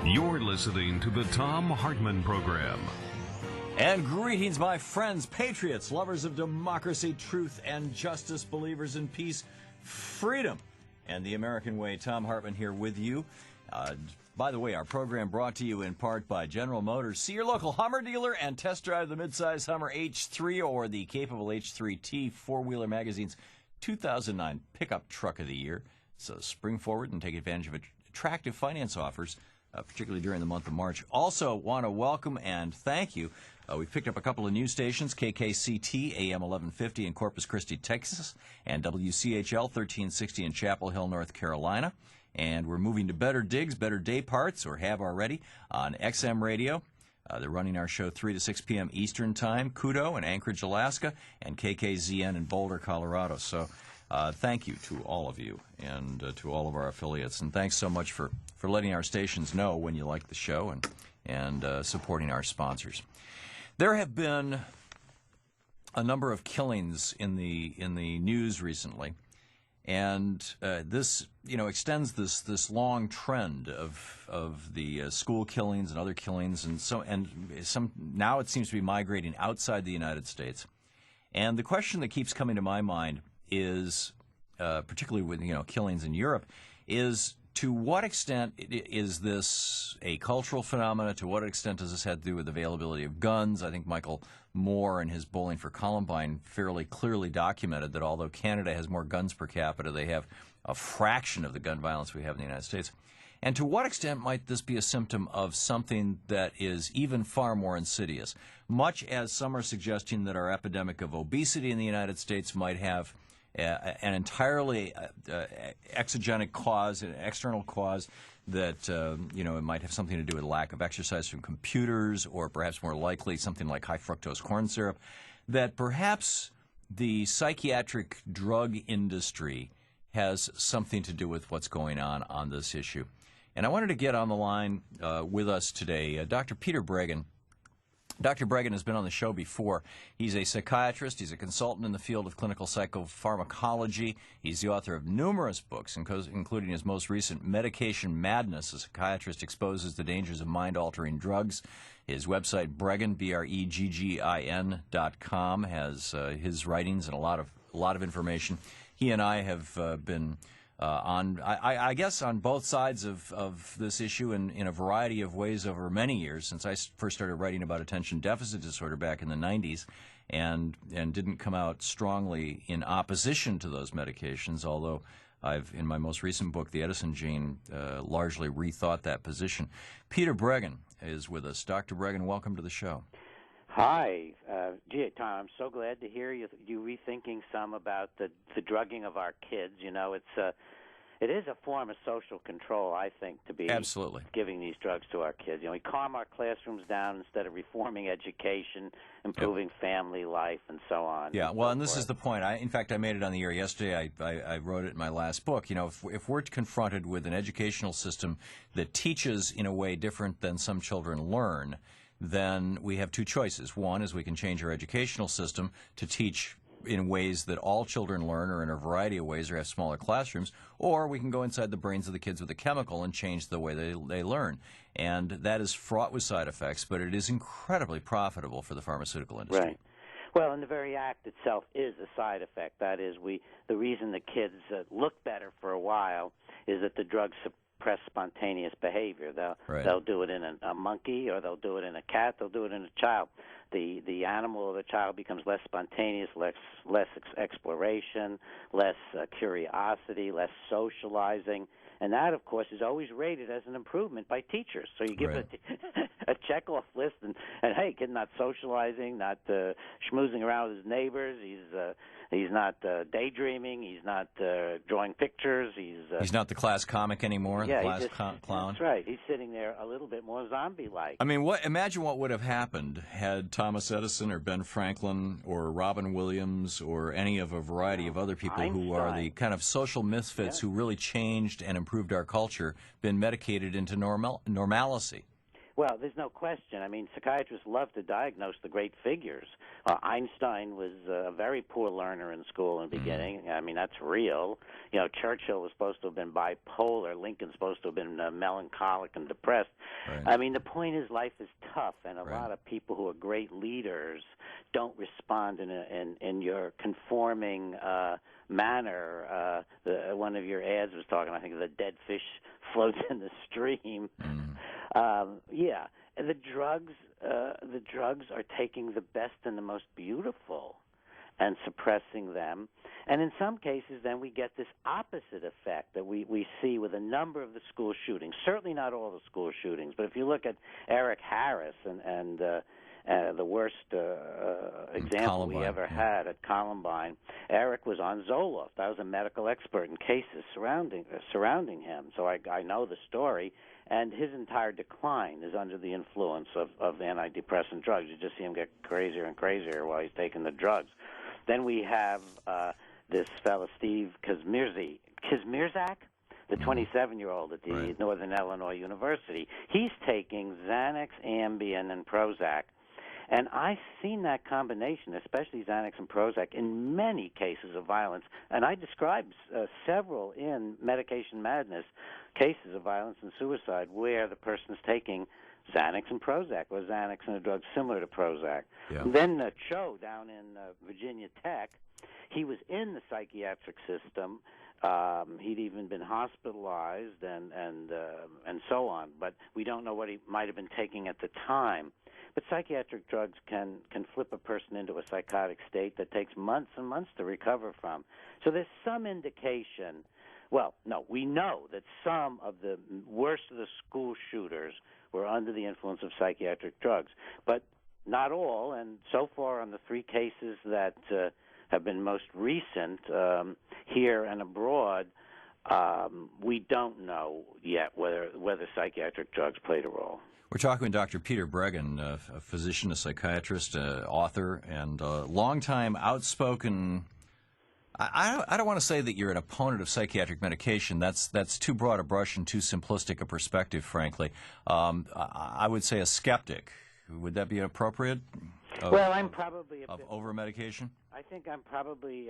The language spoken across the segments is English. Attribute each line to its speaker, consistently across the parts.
Speaker 1: You're listening to the Thom Hartmann Program.
Speaker 2: And greetings, my friends, patriots, lovers of democracy, truth, and justice, believers in peace, freedom, and the American way. Thom Hartmann here with you. By the way, our program brought to you in part by General Motors. See your local Hummer dealer and test drive the midsize Hummer H3 or the capable H3T, Four-Wheeler Magazine's 2009 Pickup Truck of the Year. So spring forward and take advantage of attractive finance offers, particularly during the month of March. Also want to welcome and thank you. We've picked up a couple of news stations, KKCT, AM 1150 in Corpus Christi, Texas, and WCHL 1360 in Chapel Hill, North Carolina. And we're moving to better digs, better day parts, or have already, on XM Radio. They're running our show 3 to 6 p.m. Eastern Time, Kudo in Anchorage, Alaska, and KKZN in Boulder, Colorado. So thank you to all of you and to all of our affiliates. And thanks so much for letting our stations know when you like the show and supporting our sponsors. There have been a number of killings in the news recently. And this, extends this long trend of the school killings and other killings, and some now it seems to be migrating outside the United States. And the question that keeps coming to my mind is, particularly with killings in Europe, is to what extent is this a cultural phenomenon? To what extent does this have to do with availability of guns? I think Michael Moore in his Bowling for Columbine fairly clearly documented that although Canada has more guns per capita, they have a fraction of the gun violence we have in the United States. And to what extent might this be a symptom of something that is even far more insidious? Much as some are suggesting that our epidemic of obesity in the United States might have an entirely exogenic cause, an external cause that, it might have something to do with lack of exercise from computers, or perhaps more likely something like high fructose corn syrup, that perhaps the psychiatric drug industry has something to do with what's going on this issue. And I wanted to get on the line with us today Dr. Peter Breggin. Dr. Breggin has been on the show before. He's a psychiatrist. He's a consultant in the field of clinical psychopharmacology. He's the author of numerous books, including his most recent, Medication Madness. A psychiatrist exposes the dangers of mind-altering drugs. His website, Breggin, BREGGIN.com, has his writings and a lot of information. He and I have been I guess on both sides of this issue in a variety of ways over many years, since I first started writing about attention deficit disorder back in the 90s, and didn't come out strongly in opposition to those medications, although I've, in my most recent book, The Edison Gene, largely rethought that position. Peter Breggin is with us. Dr. Breggin, welcome to the show.
Speaker 3: Hi. Gee, Tom, I'm so glad to hear you rethinking some about the drugging of our kids. It is a form of social control, I think, to be
Speaker 2: absolutely
Speaker 3: giving these drugs to our kids. We calm our classrooms down instead of reforming education, improving family life, and so on.
Speaker 2: Yeah, well, and this is the point. In fact, I made it on the air yesterday. I wrote it in my last book. If we're confronted with an educational system that teaches in a way different than some children learn, then we have two choices. One is we can change our educational system to teach in ways that all children learn, or in a variety of ways, or have smaller classrooms, or we can go inside the brains of the kids with a chemical and change the way they learn. And that is fraught with side effects, but it is incredibly profitable for the pharmaceutical industry.
Speaker 3: Right. Well, and the very act itself is a side effect. That is, the reason the kids look better for a while is that the drugs suppress spontaneous behavior. They'll do it in a monkey, or they'll do it in a cat, they'll do it in a child. The animal or the child becomes less spontaneous, less exploration, less curiosity, less socializing. And that, of course, is always rated as an improvement by teachers. So you give a check-off list, and hey, kid not socializing, not schmoozing around with his neighbors. He's not daydreaming. He's not drawing pictures.
Speaker 2: He's not the class comic anymore.
Speaker 3: Yeah,
Speaker 2: the class clown.
Speaker 3: That's right. He's sitting there a little bit more zombie-like.
Speaker 2: I mean, imagine what would have happened had Thomas Edison or Ben Franklin or Robin Williams or any of a variety of other people
Speaker 3: Einstein,
Speaker 2: who are the kind of social misfits who really changed and improved our culture been medicated into normalcy.
Speaker 3: Well, there's no question. I mean, psychiatrists love to diagnose the great figures. Einstein was a very poor learner in school in the beginning. I mean, that's real. You know, Churchill was supposed to have been bipolar. Lincoln's supposed to have been melancholic and depressed.
Speaker 2: Right.
Speaker 3: I mean, the point is life is tough, and a lot of people who are great leaders don't respond in your conforming manner. One of your ads was talking, I think, of the dead fish floats in the stream. Yeah, the drugs are taking the best and the most beautiful and suppressing them. And in some cases, then we get this opposite effect that we see with a number of the school shootings. Certainly not all the school shootings, but if you look at Eric Harris and the worst example we ever had at Columbine, Eric was on Zoloft. I was a medical expert in cases surrounding him, so I know the story. And his entire decline is under the influence of antidepressant drugs. You just see him get crazier and crazier while he's taking the drugs. Then we have this fellow, Steve Kazmierzak, the 27-year-old at the Northern Illinois University. He's taking Xanax, Ambien, and Prozac. And I've seen that combination, especially Xanax and Prozac, in many cases of violence. And I described several in Medication Madness, cases of violence and suicide where the person's taking Xanax and Prozac, or Xanax and a drug similar to Prozac. Yeah. Then Cho down in Virginia Tech, he was in the psychiatric system. He'd even been hospitalized and so on, but we don't know what he might have been taking at the time. But psychiatric drugs can flip a person into a psychotic state that takes months and months to recover from. So there's some indication. Well, no, we know that some of the worst of the school shooters were under the influence of psychiatric drugs, but not all. And so far on the 3 cases that have been most recent here and abroad, we don't know yet whether psychiatric drugs played a role.
Speaker 2: We're talking with Dr. Peter Breggin, a physician, a psychiatrist, author, and longtime outspoken. I don't want to say that you're an opponent of psychiatric medication. That's too broad a brush and too simplistic a perspective, frankly. I would say a skeptic. Would that be appropriate?
Speaker 3: Well, I'm probably a
Speaker 2: bit over medication.
Speaker 3: I think I'm probably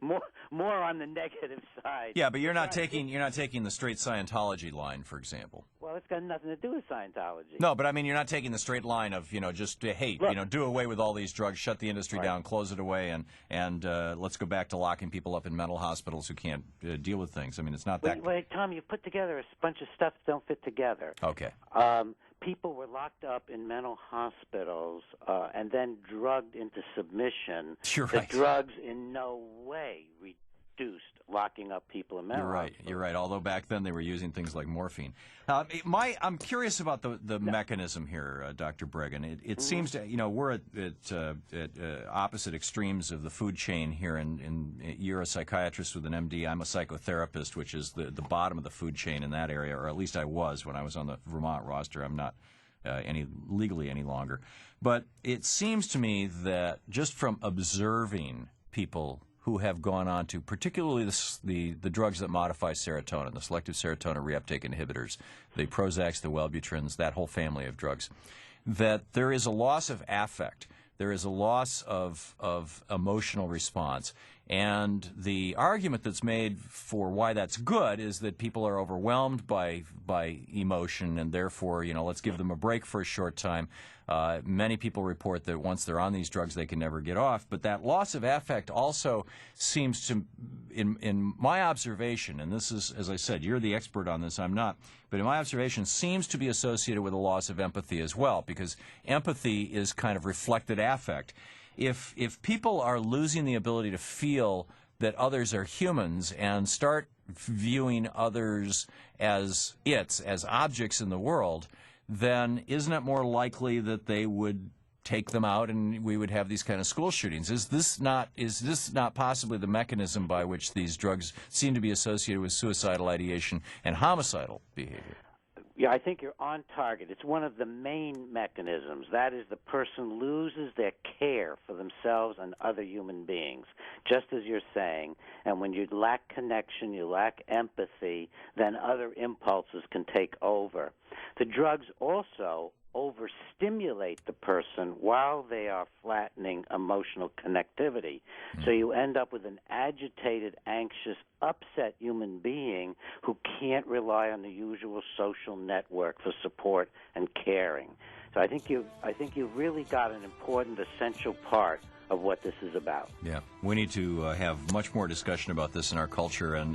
Speaker 3: more on the negative side.
Speaker 2: Yeah, but you're not taking the straight Scientology line, for example.
Speaker 3: Well, it's got nothing to do with Scientology.
Speaker 2: No, but I mean, you're not taking the straight line of just hate. Look, do away with all these drugs, shut the industry down, close it away, and let's go back to locking people up in mental hospitals who can't deal with things. I mean, it's not that.
Speaker 3: Wait, Tom, you put together a bunch of stuff that don't fit together.
Speaker 2: Okay.
Speaker 3: People were locked up in mental hospitals and then drugged into submission.
Speaker 2: You're right.
Speaker 3: The drugs in no way reduced locking up people in mental hospitals.
Speaker 2: You're right. Although back then they were using things like morphine. I'm curious about the mechanism here, Dr. Breggin. It seems to, we're at opposite extremes of the food chain here. And you're a psychiatrist with an MD. I'm a psychotherapist, which is the bottom of the food chain in that area, or at least I was when I was on the Vermont roster. I'm not legally any longer. But it seems to me that just from observing people who have gone on to particularly the drugs that modify serotonin, the selective serotonin reuptake inhibitors, the Prozacs, the Wellbutrins, that whole family of drugs, that there is a loss of affect. There is a loss of emotional response. And the argument that's made for why that's good is that people are overwhelmed by emotion, and therefore, let's give them a break for a short time. Many people report that once they're on these drugs, they can never get off. But that loss of affect also seems to, in my observation, and this is, as I said, you're the expert on this, I'm not, but in my observation, seems to be associated with a loss of empathy as well, because empathy is kind of reflected affect. If people are losing the ability to feel that others are humans and start viewing others as objects in the world, then isn't it more likely that they would take them out and we would have these kind of school shootings? Is this not possibly the mechanism by which these drugs seem to be associated with suicidal ideation and homicidal behavior?
Speaker 3: Yeah, I think you're on target. It's one of the main mechanisms. That is, the person loses their care for themselves and other human beings, just as you're saying. And when you lack connection, you lack empathy, then other impulses can take over. The drugs also overstimulate the person while they are flattening emotional connectivity. So you end up with an agitated, anxious, upset human being who can't rely on the usual social network for support and caring. So I think you've really got an important, essential part of what this is about.
Speaker 2: Yeah, we need to have much more discussion about this in our culture,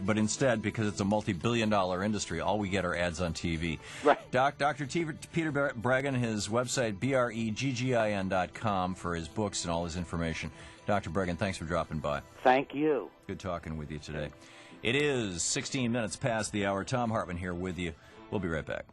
Speaker 2: but instead, because it's a multi-billion-dollar industry, all we get are ads on TV.
Speaker 3: Right.
Speaker 2: Dr. Peter Breggin, his website, breggin.com, for his books and all his information. Dr. Breggin, thanks for dropping by.
Speaker 3: Thank you.
Speaker 2: Good talking with you today. It is 16 minutes past the hour. Tom Hartmann here with you. We'll be right back.